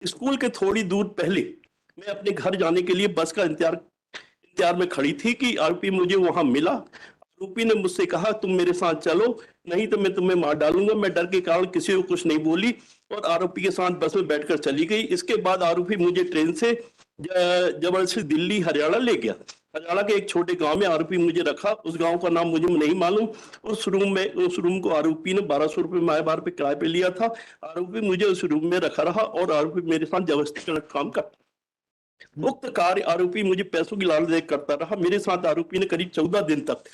School के थोड़ी दूर पहले मैं अपने घर जाने के लिए बस का इंतजार में खड़ी थी कि आरोपी मुझे वहां मिला। आरोपी ने मुझसे कहा तुम मेरे साथ चलो, नहीं तो मैं तुम्हें मार डालूंगा। मैं डर के कारण किसी को कुछ नहीं बोली और आरोपी के साथ बस में बैठकर चली गई। इसके बाद आरोपी मुझे ट्रेन से जबरदस्ती दिल्ली हरियाणा ले गया। हरियाणा के एक छोटे गांव में आरोपी मुझे रखा, उस गांव का नाम मुझे नहीं मालूम। उस रूम को आरोपी ने 1200 रुपये माह बार पे किराए पे लिया था। आरोपी मुझे उस रूम में रखा रहा और आरोपी मेरे साथ जबरदस्ती काम कर उक्त कार्य आरोपी मुझे पैसों की लालच देकर करता रहा। मेरे साथ आरोपी ने करीब 14 दिन तक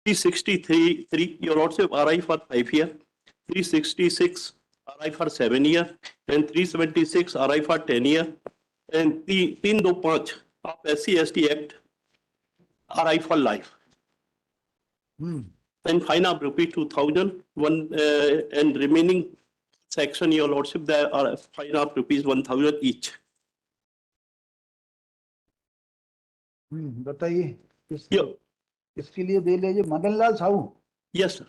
363 your lordship RI for 5 year, 366 RI for 7 year and 376 RI for 10 year and 325 of SC/ST Act RI for life. And fine of rupees 2000 and remaining section your lordship there are fine of rupees 1000 each. बताइए इसके लिए दे लीजिए। Madan Lal Sahu. Yes sir.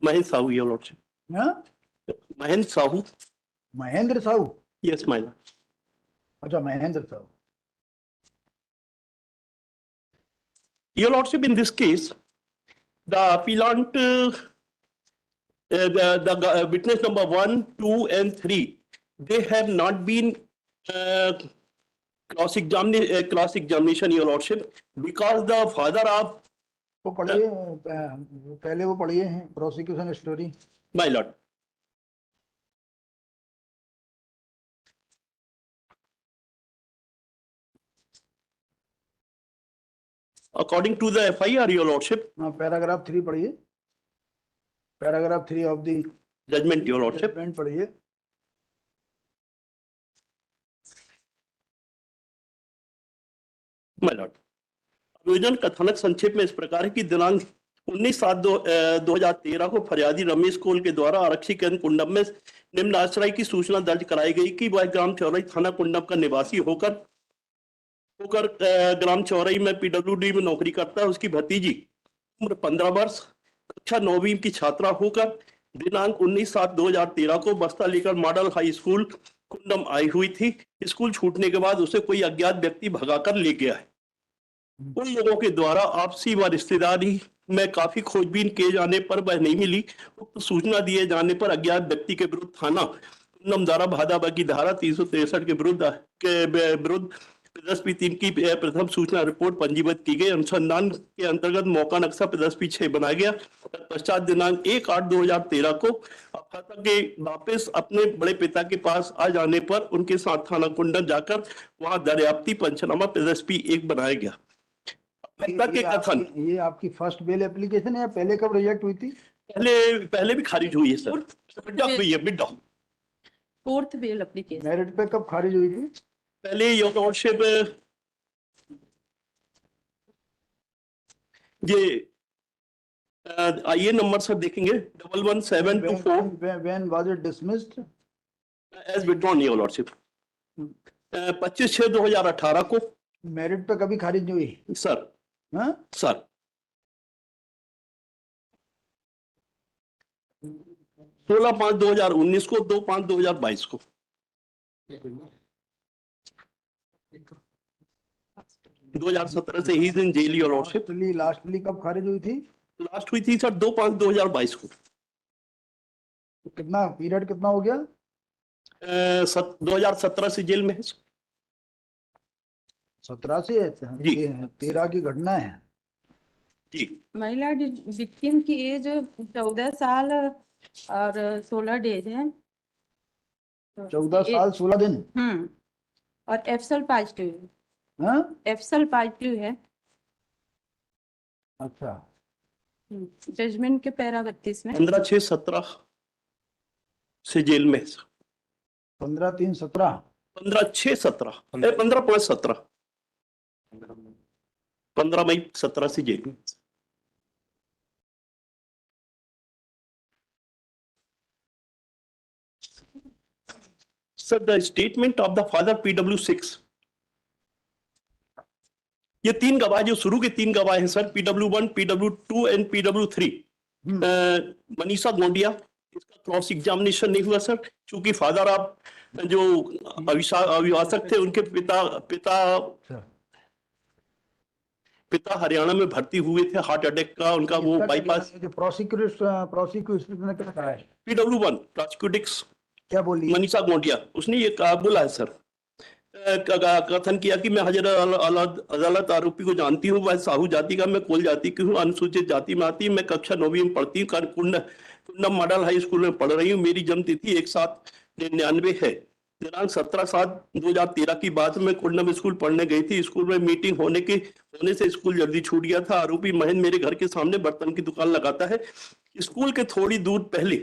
Mahendra Sahu your lordship. हाँ? Mahendra Sahu. Mahendra Sahu. Yes my lord. अच्छा Mahendra Sahu. Your lordship, in this case the appellant the witness number 1, 2 and 3 they have not been cross examination your lordship because the father of वो पढ़िए पहले वो पढ़िए हैं prosecution story. my lord. According to the FIR your lordship. Paragraph 3 पढ़िए। Paragraph 3 of the judgment your lordship. Judgment पढ़िए। My lord. आवेदन कथानक संक्षेप में इस प्रकार है कि दिनांक 19/7/2013 को फरियादी रमेश कोल के द्वारा आरक्षी केंद्र कुंडम में निम्न आश्रय की सूचना दर्ज कराई गई कि वह ग्राम चौरई थाना कुंडम का निवासी होकर ग्राम चौरई में PWD में नौकरी करता है। उसकी भतीजी उम्र 15 वर्ष कक्षा 9वीं की छात्रा होकर दिनांक 19/7/2013 को बस्ता लेकर मॉडल हाई स्कूल कुंडम आई हुई थी। स्कूल छूटने के बाद उसे कोई अज्ञात व्यक्ति भगाकर ले गया है। उन लोगों के द्वारा आपसी व रिश्तेदारी में काफी खोजबीन किए जाने पर वह नहीं मिली। तो सूचना दिए जाने पर अज्ञात व्यक्ति के विरुद्ध थाना कुंडम द्वारा भादाबा की धारा 363 के विरुद्ध 10/3 की प्रथम सूचना रिपोर्ट पंजीबद्ध की गई। अनुसंधान के अंतर्गत मौका नक्शा 10/6 बनाया गया। तत्पश्चात दिनांक 1/8/2013 को अफाता के वापस अपने बड़े पिता के पास आ जाने पर उनके साथ थाना कुंडम जाकर वहां दर्याप्ती पंचनामा 10/1 बनाया गया। के कथन ये आपकी फर्स्ट बेल एप्लीकेशन है या पहले कब रिजेक्ट हुई थी? पहले भी खारिज हुई है sir. Mid fourth bail application merit पे कब खारिज हुई थी? पहले योर लॉर्डशिप ये आइए नंबर सर देखेंगे 11724 when was it dismissed as withdrawn your lordship 25/6/2018 को। मेरिट पे कभी खारिज नहीं हुई सर? हाँ सर 16/5/2019 को, 2/5/2022 को। 2017 से ही in jail your lordship. Lastly कब खारिज हुई थी? लास्ट हुई थी सर 2/5/2022 को। कितना पीरियड कितना हो गया? 2017 से जेल में है। 17 से है जी। 13 की घटना है जी। महिला विक्टिम की एज 14 साल और 16 डेज है। 14 साल 16 दिन। और एफसल पॉजिटिव है। हाँ एफसल पॉजिटिव है। अच्छा। जजमेंट के पैरा 32 में 15/6/17 से जेल में। 15/3/17 15/6/17 15/5/17 15 मई 17 से जेल में। Sir, the statement of the father PW6 ये 3 गवाह जो शुरू के 3 गवाह हैं sir, PW1, PW2 and PW3। Manisha Gondia, इसका क्रॉस एग्जामिनेशन नहीं हुआ सर, क्योंकि फादर आप जो अभिभाषक थे उनके पिता हरियाणा में भर्ती हुए थे, हार्ट अटैक का उनका वो बाईपास। जो प्रोसिक्यूटर ने क्या कहा है? PW1 प्रोसिक्यूटिक्स क्या बोली? मनीषा गोंडिया, उसने ये कहा, बोला है सर, कथन किया कि मैं अदालत आरोपी को जानती हूँ, वह साहू जाति का, मैं कोल जाति की हूँ, अनुसूचित जाति में आती, मैं कक्षा 9वीं में पढ़ती हूँ, कुंडम मॉडल हाई स्कूल में पढ़ रही हूँ, मेरी जन्म तिथि 1799 है। दिनांक 17/7/2013 की बात में कुंडम स्कूल पढ़ने गई थी। स्कूल में मीटिंग होने से स्कूल जल्दी छूट गया था। आरोपी महेंद्र मेरे घर के सामने बर्तन की दुकान लगाता है। स्कूल के थोड़ी दूर पहले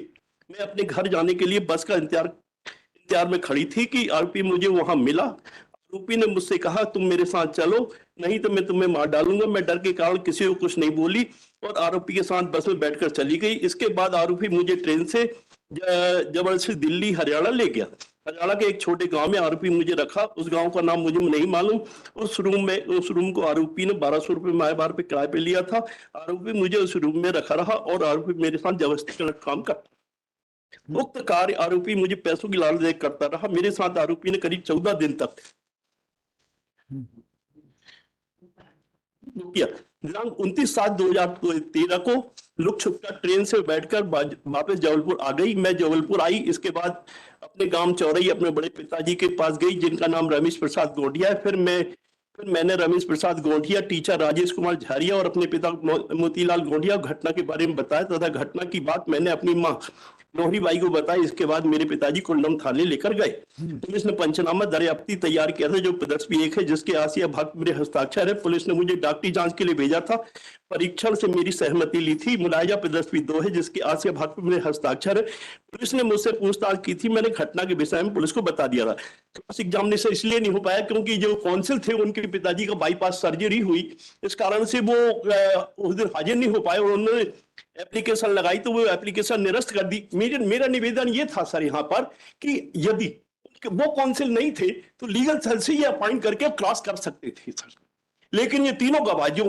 मैं अपने घर जाने के लिए बस का इंतजार में खड़ी थी कि आरोपी मुझे वहां मिला। आरोपी ने मुझसे कहा, तुम मेरे साथ चलो, नहीं तो मैं तुम्हें मार डालूंगा। मैं डर के कारण किसी को कुछ नहीं बोली और आरोपी के साथ बस में बैठकर चली गई। इसके बाद आरोपी मुझे ट्रेन से जबरदस्ती दिल्ली हरियाणा ले गया। हरियाणा के एक छोटे गांव में आरोपी मुझे रखा, उस गांव का नाम मुझे नहीं मालूम। उस रूम को आरोपी ने 1200 रुपये माह बार पे किराए पे लिया था। आरोपी मुझे उस रूम में रखा रहा और आरोपी मेरे साथ जबरदस्ती काम कर। उक्त कार्य आरोपी मुझे पैसों की लालच करता रहा। मेरे साथ आरोपी ने करीब 14 दिन तक किया। दिनांक 29/7/2013 को लुक छुपकर ट्रेन से बैठकर वापस जबलपुर आ गई। मैं जबलपुर आई, इसके बाद अपने गांव चौरई अपने बड़े पिताजी के पास गई, जिनका नाम रमेश प्रसाद गोंडिया है। फिर मैंने रमेश प्रसाद गोंडिया, टीचर राजेश कुमार झारिया और अपने पिता मोतीलाल गोंडिया घटना के बारे में बताया तथा घटना की बात मैंने अपनी माँ लोहरी बाई को बताई। इसके बाद मेरे पिताजी कुंडम थाने लेकर गए। पुलिस ने पंचनामा दरियाफ्ती तैयार किया था, जो प्रदर्शनी 1 है, जिसके आसिया भाग मेरे हस्ताक्षर है। पुलिस ने मुझे डॉक्टरी जांच के लिए भेजा था। परीक्षण से मेरी सहमति ली थी। मुलायजा प्रदर्शनी 2 है, जिसके आसिया भाग पर मेरे हस्ताक्षर है। पुलिस ने मुझसे पूछताछ की थी, मैंने घटना के विषय में पुलिस को बता दिया था। क्रॉस एग्जामिनेशन इसलिए नहीं हो पाया क्योंकि जो काउंसिल थे उनके पिताजी का बाईपास सर्जरी हुई, इस कारण से वो उस दिन हाजिर नहीं हो पाए और उन्होंने एप्लीकेशन लगाई तो वो एप्लीकेशन निरस्त कर दी। मेरा निवेदन ये था सर यहाँ पर कि यदि वो काउंसिल नहीं थे तो लीगल सेल से ये अपॉइंट करके क्रॉस कर सकते थे सर। लेकिन ये तीनों गवाह जो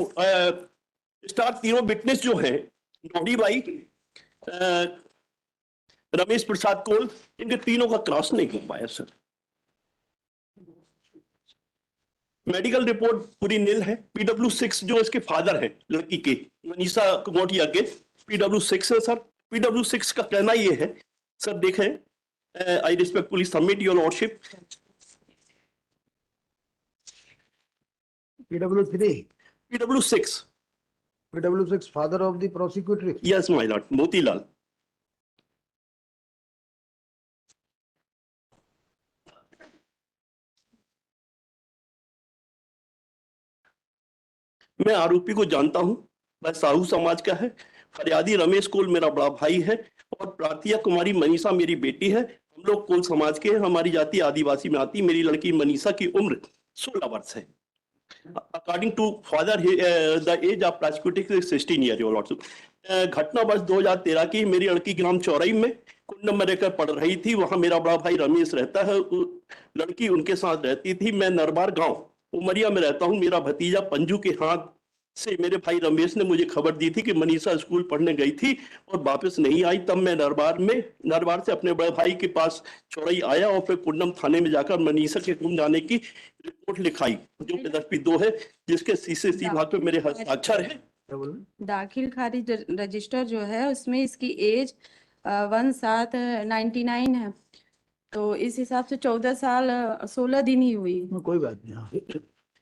तीनों विटनेस जो है, लोहड़ी बाई, रमेश प्रसाद कोल, इनके तीनों का क्रॉस नहीं हो पाया सर। मेडिकल रिपोर्ट पूरी नील है। PW6 जो इसके फादर है लड़की के, मनीषा गोंडिया के, PW6 है सर। PW6 का कहना ये है सर, देखें, आई respectfully submit your lordship. PW6 father of the prosecutor. Yes my lord, Motilal. मैं आरोपी को जानता हूं, वह साहू समाज का है। फरियादी रमेश कोल मेरा बड़ा भाई है और प्रार्थया कुमारी मनीषा मेरी बेटी है। हम लोग कोल समाज के हैं। हमारी जाति आदिवासी में आती। मेरी लड़की मनीषा की उम्र 16 वर्ष है। According to father the age of prosecuting 16 year old. घटना वर्ष 2013 की। मेरी लड़की ग्राम चौरई में कुंडम में रहकर पढ़ रही थी। वहां मेरा बड़ा भाई रमेश रहता है। लड़की उनके साथ रहती थी। मैं नरबार गांव उमरिया में रहता हूं। मेरा भतीजा पंजू के हाथ से मेरे भाई रमेश ने मुझे खबर दी थी कि मनीषा स्कूल पढ़ने गई थी और वापस नहीं आई। तब मैं नरबार से अपने बड़े भाई के पास चौरई आया और फिर कुंडम थाने में जाकर मनीषा के गुम जाने की रिपोर्ट लिखाई, जो प्रदर्शनी 2 है, जिसके सी भाग पे मेरे हस्ताक्षर है। दाखिल खारिज रजिस्टर जो है उसमें इसकी एज 1799 है, तो इस हिसाब से 14 साल 16 दिन ही हुई। कोई बात नहीं। हाँ।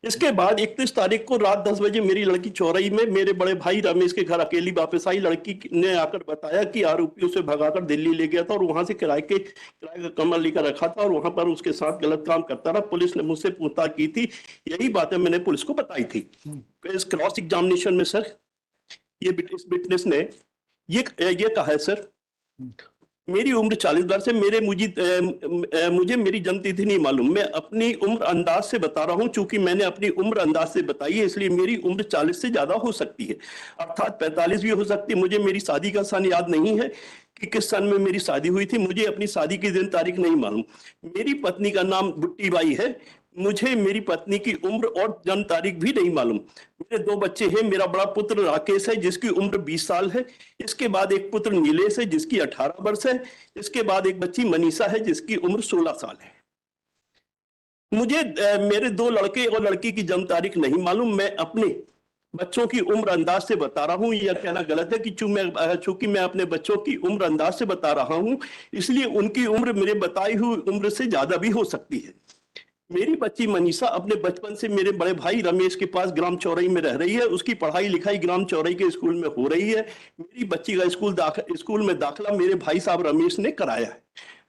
इसके बाद 31 तारीख को रात 10 बजे मेरी लड़की चौरई में मेरे बड़े भाई रमेश के घर अकेली वापस आई। लड़की ने आकर बताया कि आरोपी उसे भगाकर दिल्ली ले गया था और वहां से किराए का कमरा लेकर रखा था और वहां पर उसके साथ गलत काम करता रहा। पुलिस ने मुझसे पूछताछ की थी। यही बातें मैंने पुलिस को बताई थी। इस क्रॉस एग्जामिनेशन में सर ये विटनेस ने ये कहा है सर, मेरी उम्र 40 वर्ष है। मुझे मेरी जन्मतिथि नहीं मालूम। मैं अपनी उम्र अंदाज से बता रहा हूं, चूंकि मैंने अपनी उम्र अंदाज से बताई है, इसलिए मेरी उम्र 40 से ज्यादा हो सकती है, अर्थात 45 भी हो सकती है। मुझे मेरी शादी का सन याद नहीं है कि किस सन में मेरी शादी हुई थी। मुझे अपनी शादी की दिन तारीख नहीं मालूम। मेरी पत्नी का नाम बुट्टी बाई है। मुझे मेरी पत्नी की उम्र और जन्म तारीख भी नहीं मालूम। मेरे 2 बच्चे हैं। मेरा बड़ा पुत्र राकेश है जिसकी उम्र 20 साल है। इसके बाद एक पुत्र नीलेश है जिसकी 18 वर्ष है। इसके बाद एक बच्ची मनीषा है जिसकी उम्र 16 साल है। मुझे मेरे 2 लड़के और लड़की की जन्म तारीख नहीं मालूम। मैं अपने बच्चों की उम्र अंदाज से बता रहा हूं। यह कहना गलत है कि चूंकि मैं अपने बच्चों की उम्र अंदाज से बता रहा हूं, इसलिए उनकी उम्र मेरे बताई हुई उम्र से ज्यादा भी हो सकती है। मेरी बच्ची मनीषा अपने बचपन से मेरे बड़े भाई रमेश के पास ग्राम चौरई में रह रही है। उसकी पढ़ाई लिखाई ग्राम चौरई के स्कूल में हो रही है। मेरी बच्ची का स्कूल में दाखिला मेरे भाई साहब रमेश ने कराया है।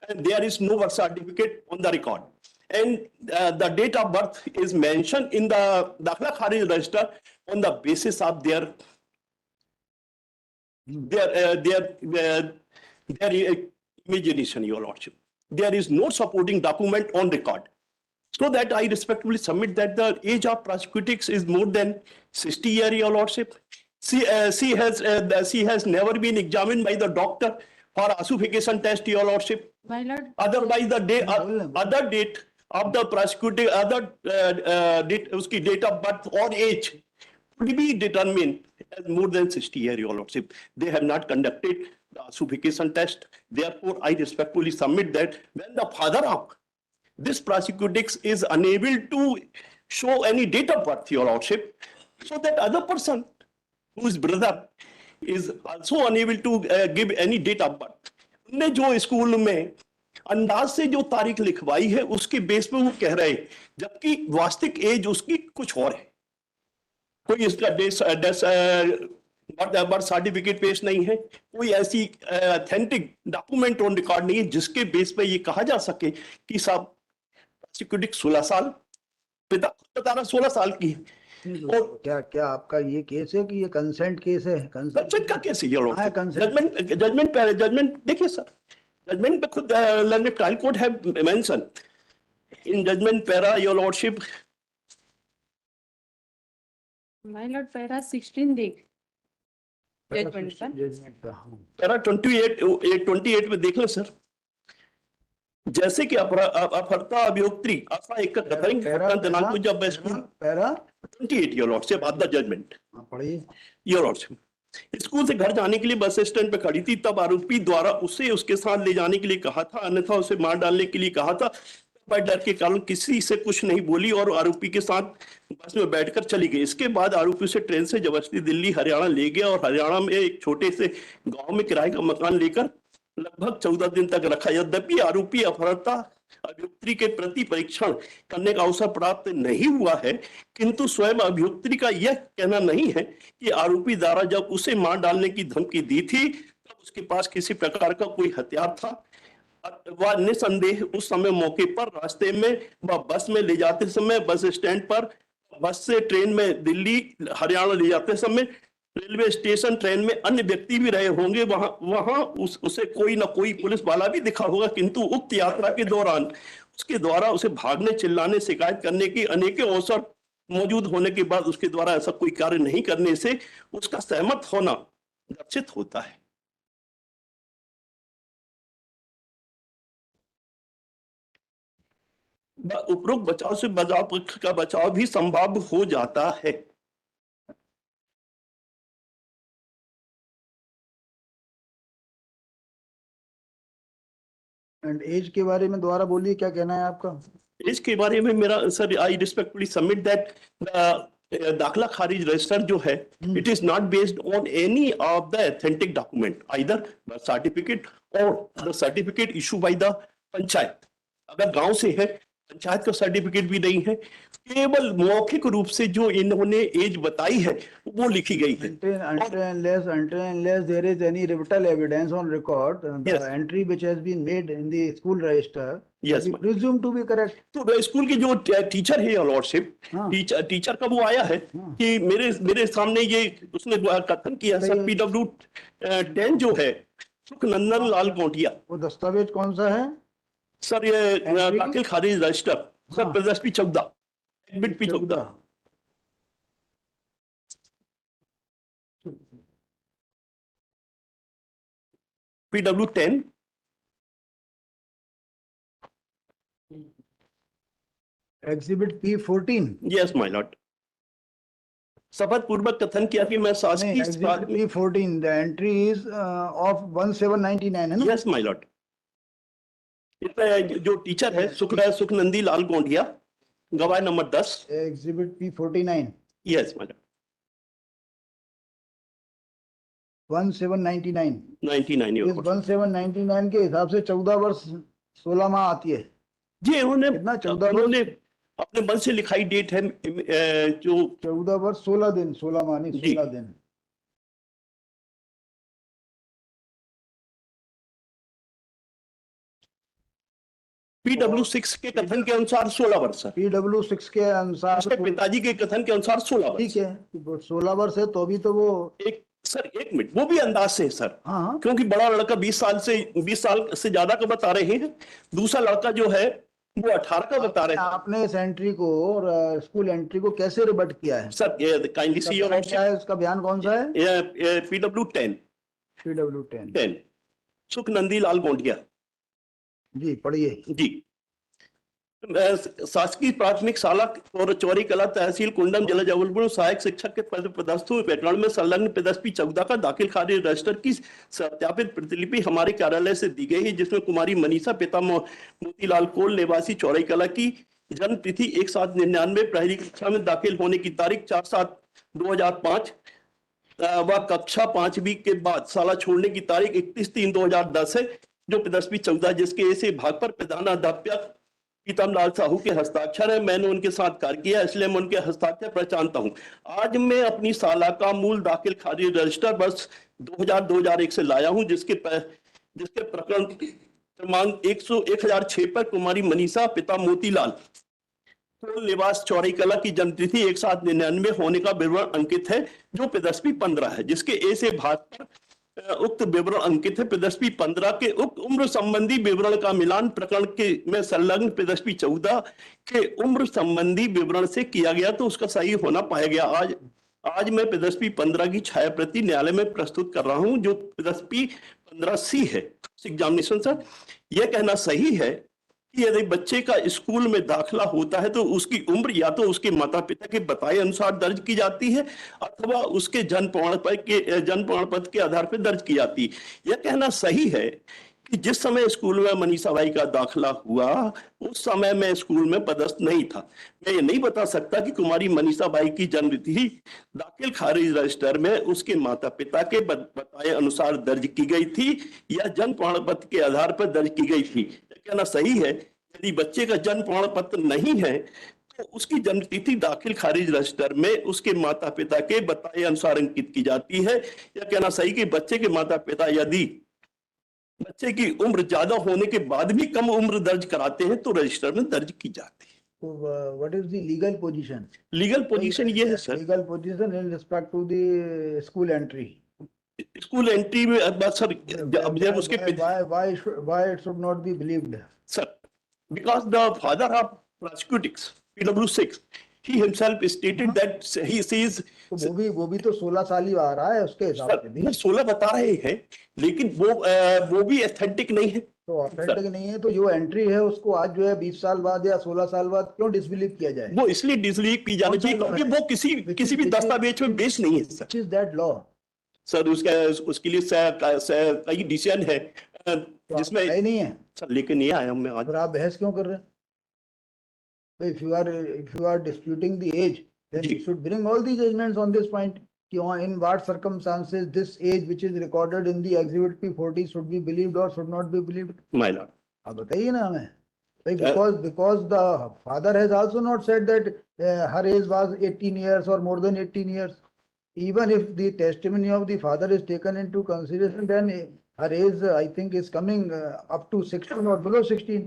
And there is no birth certificate on the record. And the date of birth is mentioned in the Dakhla Kharij register on the basis of their imagination, your lordship. There is no supporting document on record. So that I respectfully submit that the age of prosecutrix is more than 60 years, your lordship. She has never been examined by the doctor for ossification test, your lordship. My lord, Otherwise, other date of the prosecuting उसकी date of birth or age could be determined as more than 60 years, your lordship. They have not conducted the ossification test. Therefore, I respectfully submit that when the father of this prosecutrix is unable to show any date of birth, your lordship, so that other person whose brother is also unable to give any date of birth. उनने जो school में अंदाज से जो तारीख लिखवाई है उसके बेस पे वो कह रहे हैं, जबकि वास्तविक एज उसकी कुछ और है। कोई इसका बर्थ सर्टिफिकेट पेश नहीं है, कोई ऐसी ऑथेंटिक डॉक्यूमेंट ऑन रिकॉर्ड नहीं है जिसके बेस पे ये कहा जा सके कि साहब प्रोसिक्यूटिंग 16 साल, पिता बता रहा 16 साल की है। और क्या क्या आपका ये केस है कि ये कंसेंट केस है? कंसेंट का केस है ये लोग। हाँ, consent। जजमेंट देखिए सर, जजमेंट पे खुद लर्नेड ट्रायल कोर्ट है mention in judgment para, your lordship. my lord, para 16 देख judgment पर। जजमेंट का, हाँ। पैरा 28 में देख लें सर। जैसे कि अपहर्ता अभियोक्त्री आशा एक का कथन दिनांक को जब school para 28 your lordship of the judgment. पढ़िए। योर लॉर्डशिप, स्कूल से घर जाने के लिए बस स्टैंड पे खड़ी थी, तब आरोपी द्वारा उसे उसके साथ ले जाने के लिए कहा था, अन्यथा उसे मार डालने के लिए कहा था। पर डर के कारण किसी से कुछ नहीं बोली और आरोपी के साथ बस में बैठकर चली गई। इसके बाद आरोपी उसे ट्रेन से जबरदस्ती दिल्ली हरियाणा ले गया और हरियाणा में एक छोटे से गांव में किराए का मकान लेकर लगभग 14 दिन तक रखा। यद्यपि आरोपी अपहर्ता अभियुक्त्री के प्रति परीक्षण करने का अवसर प्राप्त नहीं हुआ है, किंतु स्वयं अभियुक्त्री का यह कहना नहीं है कि आरोपी द्वारा जब उसे मार डालने की धमकी दी थी तब उसके पास किसी प्रकार का कोई हथियार था। वह निसंदेह उस समय मौके पर रास्ते में व बस में ले जाते समय, बस स्टैंड पर, बस से ट्रेन में दिल्ली हरियाणा ले जाते समय, रेलवे स्टेशन, ट्रेन में अन्य व्यक्ति भी रहे होंगे। वहां उसे कोई ना कोई पुलिस वाला भी दिखा होगा, किंतु उक्त यात्रा के दौरान उसके द्वारा उसे भागने, चिल्लाने, शिकायत करने की अनेकों अवसर मौजूद होने के बाद उसके द्वारा ऐसा कोई कार्य नहीं करने से उसका सहमत होना लक्षित होता है। उपरोक्त बचाव से बचाव पक्ष का बचाव भी संभव हो जाता है। एंड एज के बारे में दोबारा बोलिए, क्या कहना है आपका? एज के बारे में मेरा sir, I respectfully submit that दाखला खारिज रजिस्टर जो है, it is not based on any of the authentic document, either birth certificate और the certificate issue by the panchayat. अगर गांव से है, पंचायत का सर्टिफिकेट भी नहीं है, केवल मौखिक रूप से जो इन्होंने एज बताई है वो लिखी गई है। Until unless there is any rebuttal evidence on record, the Yes. entry which has been made in the school register Yes, is presumed to be correct. तो स्कूल की जो टीचर है योर लॉर्डशिप, हाँ। टीचर का वो आया है हाँ। कि मेरे सामने ये उसने कथन किया सर, PW10 जो है सुखनंदन लाल गोटिया। वो दस्तावेज कौन सा है सर ये दाखिल खारिज रजिस्टर सर, हाँ। प्रदेश P14 admit P14 PW10 Exhibit P14. Yes my Lord. शपथ पूर्वक कथन किया कि मैं शासकीय Exhibit P14. The entry is of 1799 है ना? Yes my Lord. इसमें जो टीचर है सुखनंदी लाल गोंडिया, गवाह number 10। Exhibit P49. Yes my Lord. 1799. 99 इस 1799 के हिसाब से 14 वर्ष 16 माह आती है। जी इन्होंने कितना? 14 उन्होंने अपने मन से लिखाई डेट है जो 14 वर्ष 16 दिन, 16 माह नहीं, 16 दिन। PW6 के कथन के अनुसार 16 वर्ष है। PW6 के अनुसार उसके पिताजी के कथन के अनुसार 16 वर्ष। ठीक है, 16 वर्ष है तो भी तो वो एक मिनट, वो भी अंदाज से है सर। हाँ, क्योंकि बड़ा लड़का 20 साल से ज्यादा का बता रहे हैं, दूसरा लड़का जो है वो 18 का बता रहे हैं। आपने इस एंट्री को और स्कूल एंट्री को कैसे रिबट किया है? सर काइंडली सी योर क्या है उसका बयान? कौन सा है? PW10 PW10। सुखनंदी लाल गोंडिया जी पढ़िए। जी। शासकीय प्राथमिक शाला और चौरी कला तहसील कुंडम जिला जबलपुर सहायक शिक्षक के पद पदस्थ हुए प्रकरण में संलग्न पदस्थ P14 का दाखिल खारिज रजिस्टर की सत्यापित प्रतिलिपि हमारे कार्यालय से दी गई है, जिसमें कुमारी मनीषा पिता मोतीलाल कोल निवासी चौरी कला की जन्म तिथि 1799, पहली कक्षा में दाखिल होने की तारीख 4/7/2005 व कक्षा 5वीं के बाद शाला छोड़ने की तारीख 31/3/2010 है, जो पदस्थ P14 जिसके ऐसे भाग पर प्रधानाध्यापक पीतम लाल साहू के हस्ताक्षर है। मैंने उनके साथ कार्य किया, इसलिए मैं उनके हस्ताक्षर पहचानता हूं। आज मैं अपनी शाला का मूल दाखिल खारिज रजिस्टर वर्ष 2000-2001 से लाया हूं, जिसके प्रकरण क्रमांक 1006 पर कुमारी मनीषा पिता मोतीलाल कोल निवास चौरी कला की जन्मतिथि 1799 होने का विवरण अंकित है, जो पदस्थ P15 है, जिसके ए से भाग पर उक्त विवरण अंकित है। पदस्थ P15 के उक्त उम्र संबंधी विवरण का मिलान प्रकरण के में संलग्न पदस्थ P14 के उम्र संबंधी विवरण से किया गया, तो उसका सही होना पाया गया। आज मैं पदस्थ P15 की छाया प्रति न्यायालय में प्रस्तुत कर रहा हूं, जो पदस्थ P15C है। एग्जामिनेशन सर, यह कहना सही है कि यदि बच्चे का स्कूल में दाखिला होता है तो उसकी उम्र या तो उसके माता पिता के बताए अनुसार दर्ज की जाती है अथवा उसके जन्म प्रमाण पत्र के आधार पर दर्ज की जाती है। यह कहना सही है कि जिस समय स्कूल में मनीषा बाई का दाखिला हुआ उस समय मैं स्कूल में पदस्थ नहीं था। मैं ये नहीं बता सकता कि कुमारी मनीषा बाई की जन्मतिथि दाखिल खारिज रजिस्टर में उसके माता पिता के बताए अनुसार दर्ज की गई थी या जन्म प्रमाण पत्र के आधार पर दर्ज की गई थी। कहना सही है, यदि बच्चे का जन्म प्रमाण पत्र नहीं है तो उसकी जन्मतिथि दाखिल खारिज रजिस्टर में उसके माता पिता के बताए अनुसार अंकित की जाती है। यह कहना सही कि बच्चे के माता पिता यदि बच्चे की उम्र ज्यादा होने के बाद भी कम उम्र दर्ज कराते हैं तो रजिस्टर में दर्ज की जाती है। तो what is the legal position? Legal position ये है sir, legal position in respect to the school entry. School entry में सर जब उसके why it should not be believed? Sir, because the father of prosecutors, PW6, he himself stated that he sees. तो वो भी तो 16 साल ही आ रहा है उसके हिसाब से भी। 16 बता रहे हैं, लेकिन वो भी एस्थेटिक नहीं है। तो ऑथेंटिक नहीं है, तो जो एंट्री है उसको आज जो है 20 साल बाद या 16 साल बाद क्यों डिसबिलीव किया जाए? वो इसलिए डिसबिलीव की जानी चाहिए क्योंकि वो किसी भी दस्तावेज में बेस नहीं है sir. Which is that law? Sir उसके लिए कई डिसीजन है जिसमें नहीं है सर, लेकिन ये आया मैं आज। फिर आप बहस क्यों कर रहे हैं? So if you are disputing the age, then you should bring all the judgments on this point. In what circumstances this age which is recorded in the exhibit P40 should be believed or should not be believed? My lord, आप बताइए ना हमें। Because the father has also not said that her age was 18 years or more than 18 years. Even if the testimony of the father is taken into consideration, then her age I think is coming up to 16 or below 16.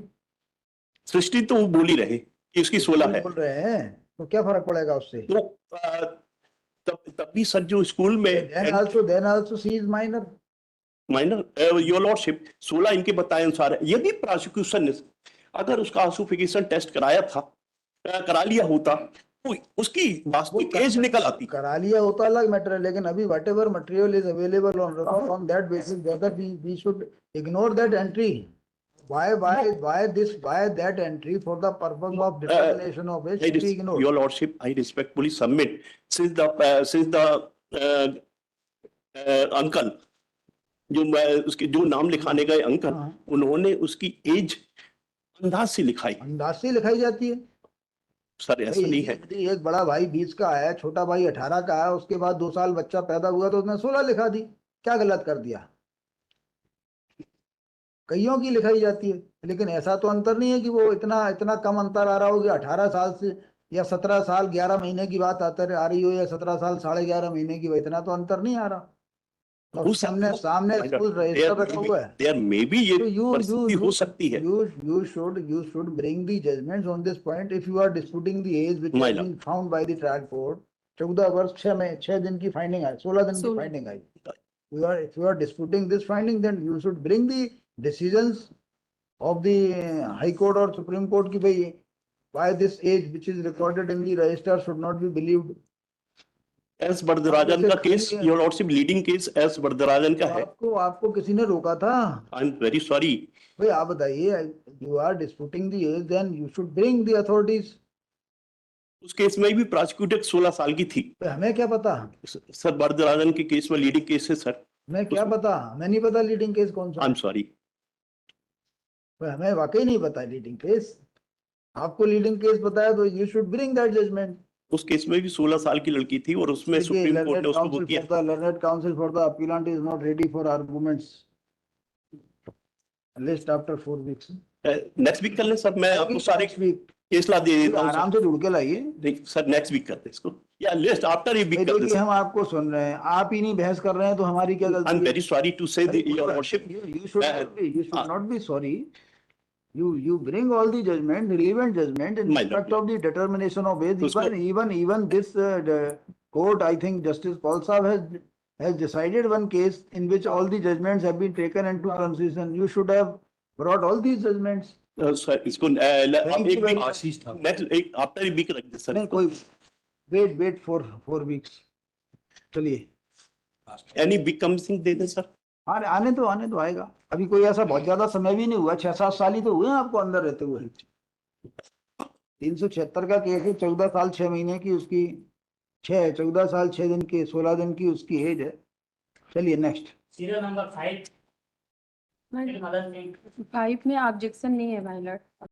सृष्टि तो वो बोल ही रहे कि उसकी 16 है। बोल रहे हैं तो क्या फर्क पड़ेगा उससे? तो तब भी सर जो स्कूल में then also she is minor. Your lordship 16 इनके बताए अनुसार है। यदि प्रोसिक्यूशन ने अगर उसका आसुफिकेशन टेस्ट करा लिया होता तो उसकी वास्तविक एज निकल आती। करा लिया होता अलग मैटर है, लेकिन अभी whatever material is available on that basis whether we should ignore that entry. why that entry for the purpose of determination of age I should be res- ignored? Your Lordship, I respectfully submit, since the uncle, उसके जो नाम लिखाने गए uncle, हाँ। उन्होंने उसकी as अंदाज से लिखाई। अंदाज से लिखाई जाती है। सर ऐसा भाई, नहीं है। एक बड़ा भाई 20 का है, छोटा भाई 18 का है, उसके बाद 2 साल बच्चा पैदा हुआ तो उसने 16 लिखा दी, क्या गलत कर दिया? कईयों की लिखाई जाती है, लेकिन ऐसा तो अंतर नहीं है कि वो इतना इतना कम अंतर आ रहा हो कि 18 साल से या 17 साल 11 महीने की बात आ रही हो या 17 साल 11.5 महीने की, इतना तो अंतर नहीं आ रहा। और सामने स्कूल रजिस्टर रखा हुआ है। देयर मे बी ये So परिस्थिति हो सकती है। you should bring the judgments on this point if you are disputing the age which My has lord. been found by the trial court. 14 वर्ष 6 दिन की फाइंडिंग आई, 16 दिन की 16 finding I. If you are disputing this finding, then you should bring the decisions of the High Court or Supreme Court ki bhai why this age which is recorded in the register should not be believed. S Varadarajan का case, your lordship, leading case S Varadarajan का है। आपको किसी ने रोका था? I am very sorry. भाई आप बताइए, you are disputing the age, then you should bring the authorities. उस केस में भी प्रोसिक्यूटर 16 साल की थी। हमें क्या पता? सर वरदराजन के केस में लीडिंग केस है सर। हमें क्या पता? हमें नहीं पता लीडिंग केस कौन सा। I am sorry. हमें वाकई नहीं पता लीडिंग केस। आपको लीडिंग केस बताया तो you should bring that judgment. उस केस में भी 16 साल की लड़की थी और उसमें सुप्रीम कोर्ट ने उसको वो किया। Learned counsel for the appellant is not ready for arguments. List after 4 weeks. Next week कर लें सर, मैं आपको सारे Next week. केस ला दे देता हूँ आराम से जुड़ के लाइए। सर। नेक्स्ट वीक करते हैं इसको, या लिस्ट आफ्टर ए वीक कर देखिए, हम आपको सुन रहे हैं, आप ही नहीं बहस कर रहे हैं तो हमारी क्या गलती आई एम है? वेरी सॉरी टू से your lordship. You should not be sorry. You bring all the judgment, relevant judgment in My respect lord. of the determination of age. उसको- Even this the court, I think Justice Paul Saab has decided one case in which all the judgments have been taken into consideration. You should have brought all these judgments. Sir इसको Thank एक you very week much. Next एक after a week रख दे sir. नहीं कोई wait for 4 weeks. चलिए, any week coming they दें sir. आने तो आएगा। अभी कोई ऐसा बहुत ज्यादा समय भी नहीं हुआ, 6-7 साल ही तो हुए हैं आपको अंदर रहते हुए। 376 का केस है, 14 साल 6 महीने की उसकी 14 साल 6 दिन की 16 दिन की उसकी एज है। चलिए नेक्स्ट। सीरियल नंबर 5 5 में ऑब्जेक्शन नहीं है माय लॉर्ड।